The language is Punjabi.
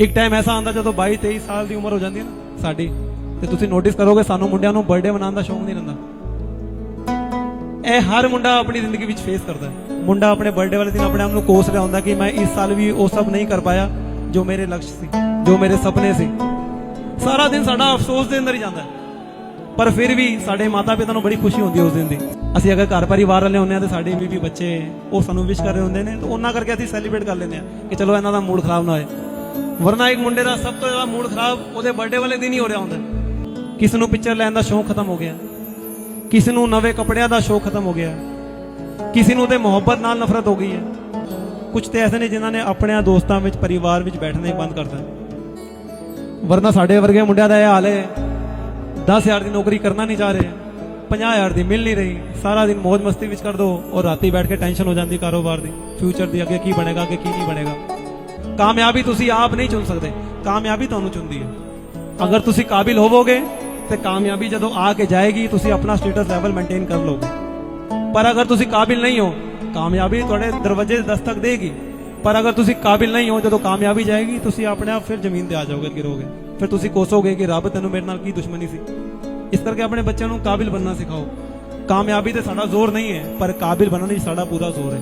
ਇੱਕ ਟਾਈਮ ਐਸਾ ਆਉਂਦਾ ਜਦੋਂ 22-23 ਸਾਲ ਦੀ ਉਮਰ ਹੋ ਜਾਂਦੀ ਹੈ ਨਾ ਸਾਡੀ, ਤੇ ਤੁਸੀਂ ਨੋਟਿਸ ਕਰੋਗੇ ਸਾਨੂੰ ਮੁੰਡਿਆਂ ਨੂੰ ਬਰਥਡੇ ਮਨਾਉਣ ਦਾ ਸ਼ੌਂਕ ਨਹੀਂ ਰਹਿੰਦਾ। ਇਹ ਹਰ ਮੁੰਡਾ ਆਪਣੀ ਜ਼ਿੰਦਗੀ ਵਿੱਚ ਫੇਸ ਕਰਦਾ ਹੈ। ਮੁੰਡਾ ਆਪਣੇ ਬਰਥਡੇ ਵਾਲੇ ਦਿਨ ਆਪਣੇ ਆਪ ਨੂੰ ਕੋਸ ਰਿਹਾ ਹੁੰਦਾ ਕਿ ਮੈਂ ਇਸ ਸਾਲ ਵੀ ਉਹ ਸਭ ਨਹੀਂ ਕਰ ਪਾਇਆ ਜੋ ਮੇਰੇ ਲਕਸ਼ ਸੀ, ਜੋ ਮੇਰੇ ਸੁਪਨੇ ਸੀ। ਸਾਰਾ ਦਿਨ ਸਾਡਾ ਅਫਸੋਸ ਦੇ ਅੰਦਰ ਹੀ ਜਾਂਦਾ ਹੈ। ਪਰ ਫਿਰ ਵੀ ਸਾਡੇ ਮਾਤਾ ਪਿਤਾ ਨੂੰ ਬੜੀ ਖੁਸ਼ੀ ਹੁੰਦੀ ਹੈ ਉਸ ਦਿਨ ਦੀ। ਅਸੀਂ ਅਗਰ ਘਰ ਪਰਿਵਾਰ ਵਾਲੇ ਹੁੰਦੇ ਹਾਂ ਤੇ ਸਾਡੇ ਬੀਬੀ ਬੱਚੇ ਉਹ ਸਾਨੂੰ ਵਿਸ਼ ਕਰ ਰਹੇ ਹੁੰਦੇ ਨੇ, ਤਾਂ ਉਹਨਾਂ ਕਰਕੇ ਅਸੀਂ ਸੈਲੀਬ੍ਰੇਟ ਕਰ ਲੈਂਦੇ ਹਾਂ ਕਿ ਚਲੋ ਇਹਨਾਂ ਦਾ ਮੂਡ ਖਰਾਬ ਨਾ ਹੋਏ। ਵਰਨਾ ਇੱਕ ਮੁੰਡੇ ਦਾ ਸਭ ਤੋਂ ਜ਼ਿਆਦਾ ਮੂਡ ਖਰਾਬ ਉਹਦੇ ਬਰਥਡੇ ਵਾਲੇ ਦਿਨ ਹੀ ਹੋ ਰਿਹਾ ਹੁੰਦਾ। ਕਿਸ ਨੂੰ ਪਿਕਚਰ ਲੈਣ ਦਾ ਸ਼ੌਂਕ ਖਤਮ ਹੋ ਗਿਆ, ਕਿਸੇ ਨੂੰ ਨਵੇਂ ਕੱਪੜਿਆਂ ਦਾ ਸ਼ੌਂਕ ਖਤਮ ਹੋ ਗਿਆ, ਕਿਸੇ ਨੂੰ ਤੇ ਮੁਹੱਬਤ ਨਾਲ ਨਫ਼ਰਤ ਹੋ ਗਈ ਹੈ। ਕੁਝ ਤੇ ਐਸੇ ਨੇ ਜਿਨ੍ਹਾਂ ਨੇ ਆਪਣੇ ਦੋਸਤਾਂ ਵਿੱਚ ਪਰਿਵਾਰ ਵਿੱਚ ਬੈਠਣਾ ਹੀ ਬੰਦ ਕਰਤਾ। ਵਰਨਾ ਸਾਡੇ ਵਰਗੇ ਮੁੰਡਿਆਂ ਦਾ ਇਹ ਹਾਲ ਹੈ, 10,000 ਦੀ ਨੌਕਰੀ ਕਰਨਾ ਨਹੀਂ ਚਾਹ ਰਹੇ, 50,000 ਦੀ ਮਿਲ ਨਹੀਂ ਰਹੀ, ਸਾਰਾ ਦਿਨ ਮौज ਮਸਤੀ ਵਿੱਚ ਕਰ ਦੋ ਔਰ ਰਾਤੀ ਬੈਠ ਕੇ ਟੈਨਸ਼ਨ ਹੋ ਜਾਂਦੀ ਕਾਰੋਬਾਰ ਦੀ, ਫਿਊਚਰ ਦੀ, ਅੱਗੇ ਕੀ ਬਣੇਗਾ ਅੱਗੇ ਕੀ ਨਹੀਂ ਬਣੇਗਾ। ਕਾਮਯਾਬੀ ਤੁਸੀਂ ਆਪ ਨਹੀਂ ਚੁਣ ਸਕਦੇ, ਕਾਮਯਾਬੀ ਤੁਹਾਨੂੰ ਚੁਣਦੀ ਹੈ। ਅਗਰ ਤੁਸੀਂ ਕਾਬਿਲ ਹੋਵੋਗੇ ਤੇ ਕਾਮਯਾਬੀ ਜਦੋਂ ਆ ਕੇ ਜਾਏਗੀ ਤੁਸੀਂ ਆਪਣਾ ਸਟੇਟਸ ਲੈਵਲ ਮੇਨਟੇਨ ਕਰ ਲਓਗੇ। ਪਰ ਅਗਰ ਤੁਸੀਂ ਕਾਬਿਲ ਨਹੀਂ ਹੋ, ਕਾਮਯਾਬੀ ਤੁਹਾਡੇ ਦਰਵਾਜ਼ੇ ਦਸਤਕ ਦੇਗੀ। ਪਰ ਅਗਰ ਤੁਸੀਂ ਕਾਬਿਲ ਨਹੀਂ ਹੋ, ਜਦੋਂ ਕਾਮਯਾਬੀ ਜਾਏਗੀ ਤੁਸੀਂ ਆਪਣੇ ਆਪ ਫਿਰ ਜ਼ਮੀਨ ਤੇ ਆ ਜਾਓਗੇ, ਗਿਰੋਗੇ। ਫਿਰ ਤੁਸੀਂ ਕੋਸੋਗੇ ਕਿ ਰੱਬ ਤੈਨੂੰ ਮੇਰੇ ਨਾਲ ਕੀ ਦੁਸ਼ਮਣੀ ਸੀ। ਇਸ ਕਰਕੇ ਆਪਣੇ ਬੱਚਿਆਂ ਨੂੰ ਕਾਬਿਲ ਬਣਨਾ ਸਿਖਾਓ। ਕਾਮਯਾਬੀ ਤੇ ਸਾਡਾ ਜ਼ੋਰ ਨਹੀਂ ਹੈ, ਪਰ ਕਾਬਿਲ ਬਣਨ ਵਿੱਚ ਸਾਡਾ ਪੂਰਾ ਜ਼ੋਰ ਹੈ।